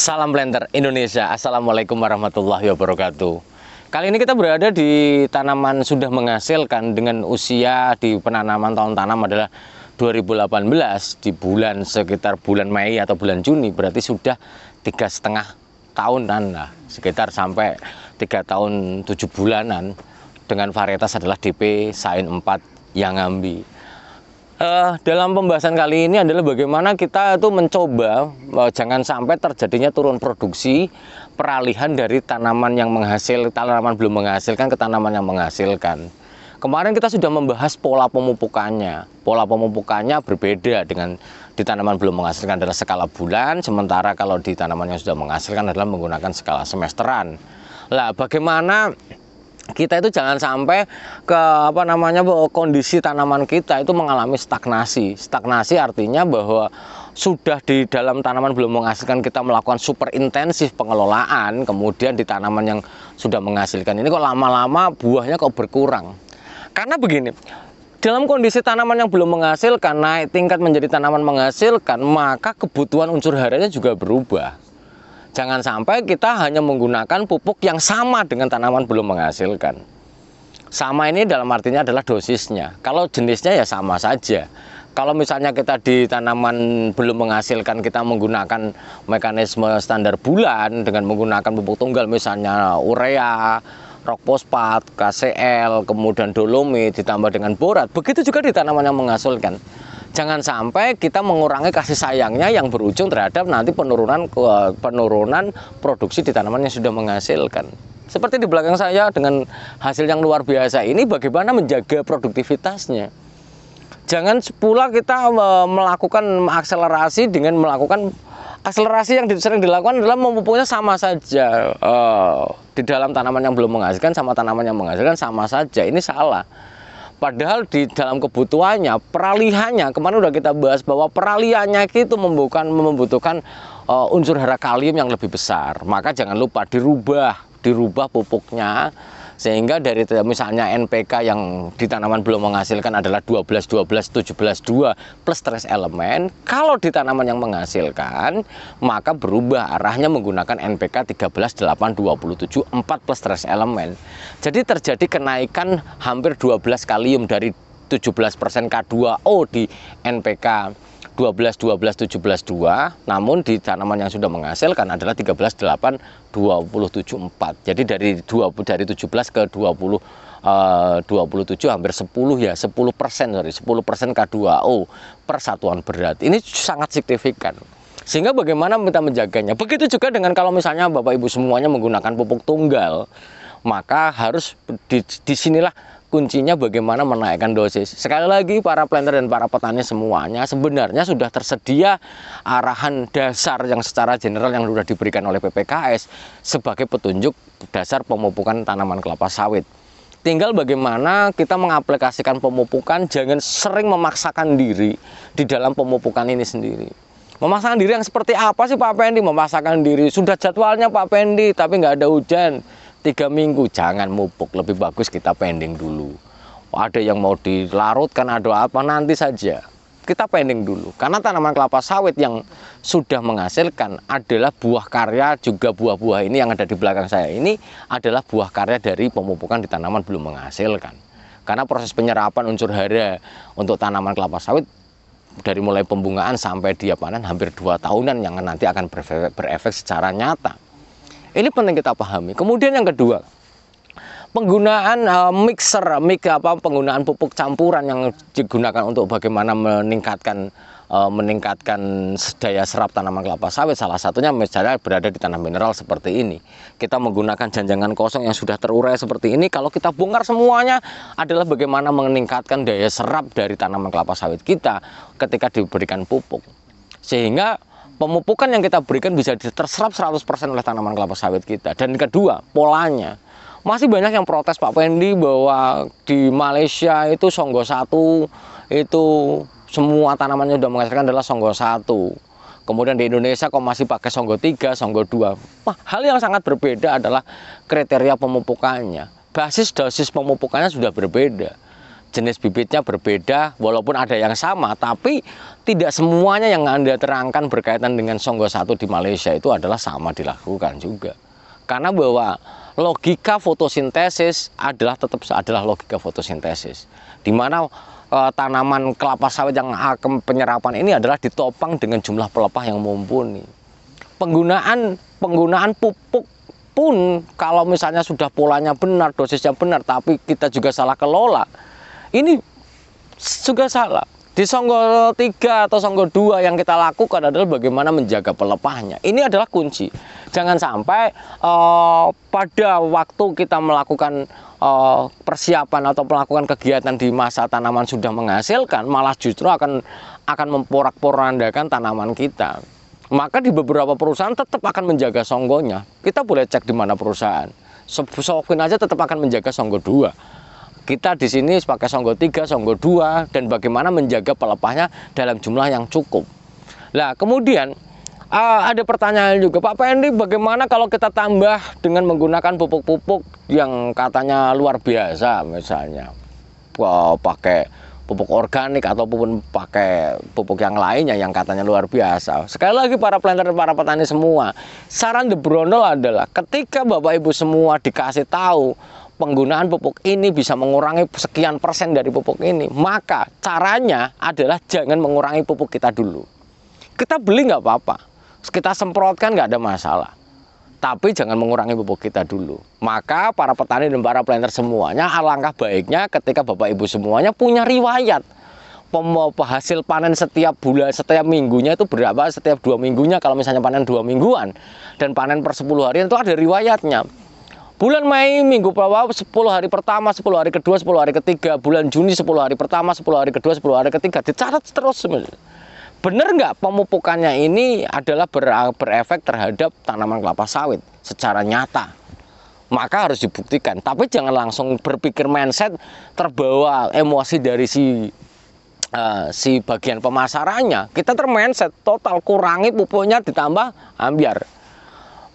Salam Planter Indonesia. Assalamualaikum warahmatullahi wabarakatuh. Kali ini kita berada di tanaman sudah menghasilkan dengan usia di penanaman tahun tanam adalah 2018 di sekitar bulan Mei atau bulan Juni, berarti sudah 3,5 tahunan lah, sekitar sampai 3 tahun 7 bulanan dengan varietas adalah DP Sain 4 yang ngambi. Dalam pembahasan kali ini adalah bagaimana kita itu mencoba jangan sampai terjadinya turun produksi, peralihan dari tanaman belum menghasilkan ke tanaman yang menghasilkan. Kemarin kita sudah membahas pola pemupukannya. Pola pemupukannya berbeda dengan di tanaman belum menghasilkan adalah skala bulan, sementara kalau di tanaman yang sudah menghasilkan adalah menggunakan skala semesteran. Lah, bagaimana kita itu jangan sampai ke kondisi tanaman kita itu mengalami stagnasi. Stagnasi artinya bahwa sudah di dalam tanaman belum menghasilkan kita melakukan super intensif pengelolaan, kemudian di tanaman yang sudah menghasilkan ini kok lama-lama buahnya kok berkurang. Karena begini, dalam kondisi tanaman yang belum menghasilkan naik tingkat menjadi tanaman menghasilkan, maka kebutuhan unsur harianya juga berubah. Jangan sampai kita hanya menggunakan pupuk yang sama dengan tanaman belum menghasilkan. Sama ini dalam artinya adalah dosisnya. Kalau jenisnya ya sama saja. Kalau misalnya kita di tanaman belum menghasilkan kita menggunakan mekanisme standar bulan dengan menggunakan pupuk tunggal misalnya urea, rock fosfat, KCl, kemudian dolomit ditambah dengan borat. Begitu juga di tanaman yang menghasilkan. Jangan sampai kita mengurangi kasih sayangnya yang berujung terhadap nanti penurunan produksi di tanaman yang sudah menghasilkan. Seperti di belakang saya dengan hasil yang luar biasa ini, bagaimana menjaga produktivitasnya. Jangan pula kita melakukan akselerasi dengan melakukan akselerasi yang sering dilakukan adalah memupuknya sama saja. Di dalam tanaman yang belum menghasilkan sama tanaman yang menghasilkan sama saja. Ini salah. Padahal di dalam kebutuhannya, peralihannya, kemarin udah kita bahas bahwa peralihannya itu membutuhkan unsur hara kalium yang lebih besar. Maka jangan lupa dirubah pupuknya, sehingga dari misalnya NPK yang di tanaman belum menghasilkan adalah 12-12-17-2 plus trace elemen. Kalau di tanaman yang menghasilkan, maka berubah arahnya menggunakan NPK 13-8-27 4 plus trace elemen. Jadi terjadi kenaikan hampir 12 kalium dari 17% K2O di NPK 12-12-17-2, namun di tanaman yang sudah menghasilkan adalah 13-8-27-4. Jadi dari 17 ke 27 hampir 10 ya, 10% K2O per satuan berat. Ini sangat signifikan. Sehingga bagaimana kita menjaganya? Begitu juga dengan kalau misalnya Bapak Ibu semuanya menggunakan pupuk tunggal, maka harus disinilah kuncinya bagaimana menaikkan dosis. Sekali lagi para planter dan para petani semuanya sebenarnya sudah tersedia arahan dasar yang secara general yang sudah diberikan oleh PPKS sebagai petunjuk dasar pemupukan tanaman kelapa sawit. Tinggal bagaimana kita mengaplikasikan pemupukan, jangan sering memaksakan diri di dalam pemupukan ini sendiri. Memaksakan diri yang seperti apa sih Pak Pendi? Memaksakan diri, sudah jadwalnya Pak Pendi tapi nggak ada hujan 3 minggu, jangan mupuk, lebih bagus kita pending dulu. Ada yang mau dilarutkan, ada apa, nanti saja kita pending dulu. Karena tanaman kelapa sawit yang sudah menghasilkan adalah buah karya, juga buah-buah ini yang ada di belakang saya ini adalah buah karya dari pemupukan di tanaman belum menghasilkan. Karena proses penyerapan unsur hara untuk tanaman kelapa sawit dari mulai pembungaan sampai dia panen hampir 2 tahunan yang nanti akan berefek secara nyata. Ini penting kita pahami. Kemudian yang kedua, penggunaan penggunaan pupuk campuran yang digunakan untuk bagaimana meningkatkan daya serap tanaman kelapa sawit. Salah satunya misalnya berada di tanah mineral seperti ini. Kita menggunakan janjangan kosong yang sudah terurai seperti ini. Kalau kita bongkar semuanya adalah bagaimana meningkatkan daya serap dari tanaman kelapa sawit kita ketika diberikan pupuk. Sehingga pemupukan yang kita berikan bisa terserap 100% oleh tanaman kelapa sawit kita. Dan kedua, polanya. Masih banyak yang protes Pak Pendi bahwa di Malaysia itu Songgo 1 itu semua tanamannya sudah menghasilkan adalah Songgo 1. Kemudian di Indonesia kok masih pakai Songgo 3, Songgo 2. Hal yang sangat berbeda adalah kriteria pemupukannya. Basis dosis pemupukannya sudah berbeda. jenis bibitnya berbeda, walaupun ada yang sama, tapi tidak semuanya yang Anda terangkan berkaitan dengan Songgo 1 di Malaysia itu adalah sama dilakukan juga. Karena bahwa logika fotosintesis tetap adalah logika fotosintesis, di mana tanaman kelapa sawit yang akan penyerapan ini adalah ditopang dengan jumlah pelepah yang mumpuni. Penggunaan pupuk pun kalau misalnya sudah polanya benar, dosisnya benar, tapi kita juga salah kelola, ini juga salah. Di Songgo 3 atau Songgo 2 yang kita lakukan adalah bagaimana menjaga pelepahnya. Ini adalah kunci. Jangan sampai pada waktu kita melakukan persiapan atau melakukan kegiatan di masa tanaman sudah menghasilkan, malah justru akan memporak-porandakan tanaman kita. Maka di beberapa perusahaan tetap akan menjaga songgonya. Kita boleh cek di mana perusahaan. Sofin aja tetap akan menjaga Songgo 2. Kita di sini pakai Songgo 3, Songgo 2, dan bagaimana menjaga pelepahnya dalam jumlah yang cukup. Nah, kemudian ada pertanyaan juga, Pak Pendi, bagaimana kalau kita tambah dengan menggunakan pupuk-pupuk yang katanya luar biasa, misalnya pakai pupuk organik ataupun pakai pupuk yang lainnya yang katanya luar biasa. Sekali lagi para planter dan para petani semua, saran The Brondol adalah ketika Bapak Ibu semua dikasih tahu penggunaan pupuk ini bisa mengurangi sekian persen dari pupuk ini, maka caranya adalah jangan mengurangi pupuk kita dulu. Kita beli nggak apa-apa, kita semprotkan nggak ada masalah, tapi jangan mengurangi pupuk kita dulu. Maka para petani dan para planter semuanya, alangkah baiknya ketika Bapak Ibu semuanya punya riwayat hasil panen setiap bulan, setiap minggunya itu berapa, setiap 2 minggunya, kalau misalnya panen 2 mingguan dan panen per 10 hari itu ada riwayatnya. Bulan Mei minggu pertama 10 hari pertama, 10 hari kedua, 10 hari ketiga. Bulan Juni 10 hari pertama, 10 hari kedua, 10 hari ketiga. Dicatat terus. Benar nggak pemupukannya ini adalah berefek terhadap tanaman kelapa sawit secara nyata? Maka harus dibuktikan. Tapi jangan langsung berpikir mindset terbawa emosi dari si bagian pemasarannya. Kita termindset total, kurangi pupuknya ditambah ambiar.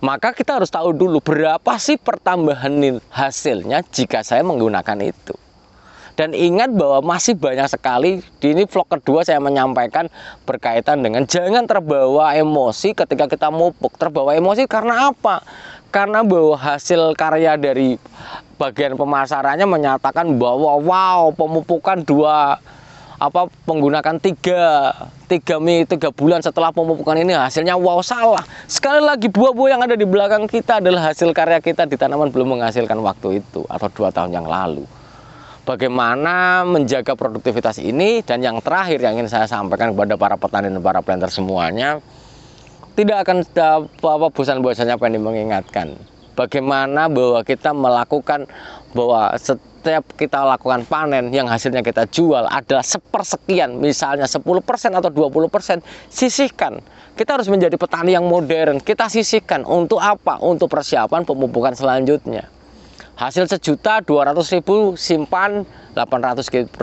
Maka kita harus tahu dulu berapa sih pertambahan hasilnya jika saya menggunakan itu. Dan ingat bahwa masih banyak sekali, di ini vlog kedua saya menyampaikan berkaitan dengan jangan terbawa emosi ketika kita mupuk. Terbawa emosi karena apa? Karena bahwa hasil karya dari bagian pemasarannya menyatakan bahwa wow, pemupukan menggunakan 3 bulan setelah pemupukan ini hasilnya wow, salah. Sekali lagi, buah-buah yang ada di belakang kita adalah hasil karya kita di tanaman belum menghasilkan waktu itu atau 2 tahun yang lalu. Bagaimana menjaga produktivitas ini, dan yang terakhir yang ingin saya sampaikan kepada para petani dan para planter semuanya, tidak akan bosan-bosannya Pendi mengingatkan bagaimana bahwa kita melakukan bahwa setiap kita lakukan panen yang hasilnya kita jual adalah sepersekian, misalnya 10% atau 20%, sisihkan. Kita harus menjadi petani yang modern. Kita sisihkan untuk apa? Untuk persiapan pemupukan selanjutnya. Hasil 1.200.000 simpan, 800.000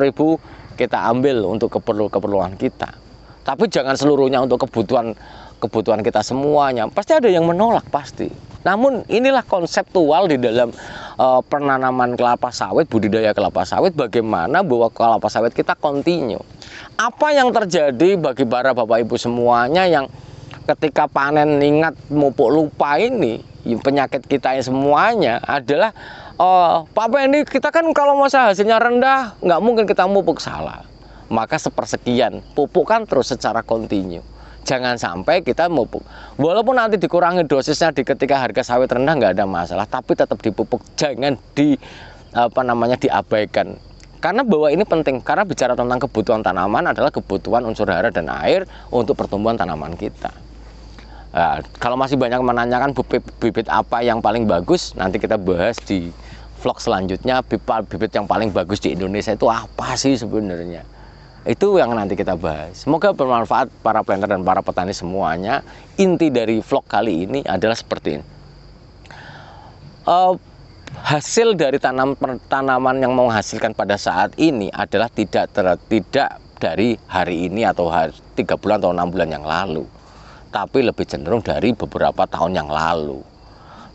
kita ambil untuk keperluan kita. Tapi jangan seluruhnya untuk kebutuhan kita semuanya. Pasti ada yang menolak, pasti. Namun inilah konseptual di dalam penanaman kelapa sawit, budidaya kelapa sawit, bagaimana bahwa kelapa sawit kita kontinu. Apa yang terjadi bagi para Bapak Ibu semuanya yang ketika panen ingat mupuk lupa ini, penyakit kita semuanya adalah Pak Pendi, kita kan kalau masa hasilnya rendah nggak mungkin kita mupuk, salah. Maka sepersekian, pupukkan terus secara kontinu. Jangan sampai kita mupuk, walaupun nanti dikurangi dosisnya ketika harga sawit rendah nggak ada masalah, tapi tetap dipupuk, jangan diabaikan. Karena bahwa ini penting, karena bicara tentang kebutuhan tanaman adalah kebutuhan unsur hara dan air untuk pertumbuhan tanaman kita. Nah, kalau masih banyak menanyakan bibit apa yang paling bagus, nanti kita bahas di vlog selanjutnya. Bibit yang paling bagus di Indonesia itu apa sih sebenarnya? Itu yang nanti kita bahas. Semoga bermanfaat para planter dan para petani semuanya. Inti dari vlog kali ini adalah seperti ini. Hasil dari tanaman yang menghasilkan pada saat ini adalah tidak dari hari ini atau 3 bulan atau 6 bulan yang lalu, tapi lebih cenderung dari beberapa tahun yang lalu.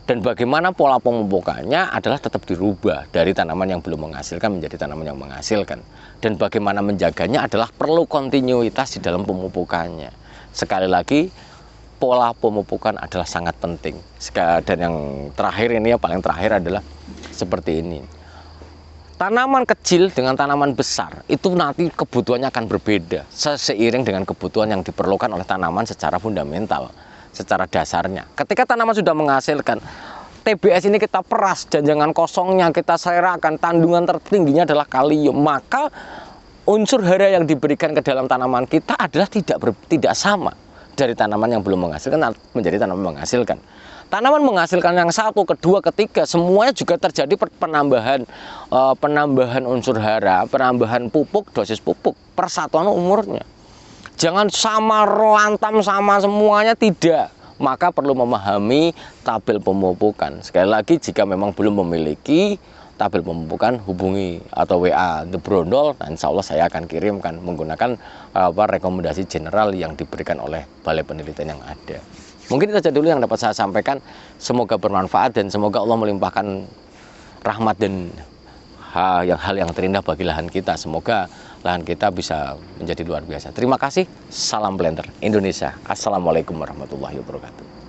Dan bagaimana pola pemupukannya adalah tetap dirubah dari tanaman yang belum menghasilkan menjadi tanaman yang menghasilkan. Dan bagaimana menjaganya adalah perlu kontinuitas di dalam pemupukannya. Sekali lagi, pola pemupukan adalah sangat penting. Dan yang terakhir ini, yang paling terakhir adalah seperti ini. Tanaman kecil dengan tanaman besar itu nanti kebutuhannya akan berbeda seiring dengan kebutuhan yang diperlukan oleh tanaman secara fundamental, secara dasarnya. Ketika tanaman sudah menghasilkan, TBS ini kita peras dan jangan kosongnya kita serahkan, kandungan tertingginya adalah kalium, maka unsur hara yang diberikan ke dalam tanaman kita adalah tidak sama dari tanaman yang belum menghasilkan menjadi tanaman menghasilkan. Tanaman menghasilkan yang satu, kedua, ketiga, semuanya juga terjadi penambahan unsur hara, penambahan pupuk, dosis pupuk, persatuan umurnya. Jangan sama lantam sama semuanya, tidak. Maka perlu memahami tabel pemupukan. Sekali lagi, jika memang belum memiliki tabel pemupukan, hubungi atau WA The Brondol, dan insya Allah saya akan kirimkan menggunakan rekomendasi general yang diberikan oleh Balai Penelitian yang ada. Mungkin itu saja dulu yang dapat saya sampaikan. Semoga bermanfaat dan semoga Allah melimpahkan rahmat dan hal yang terindah bagi lahan kita. Semoga lahan kita bisa menjadi luar biasa. Terima kasih. Salam Planter Indonesia. Assalamualaikum warahmatullahi wabarakatuh.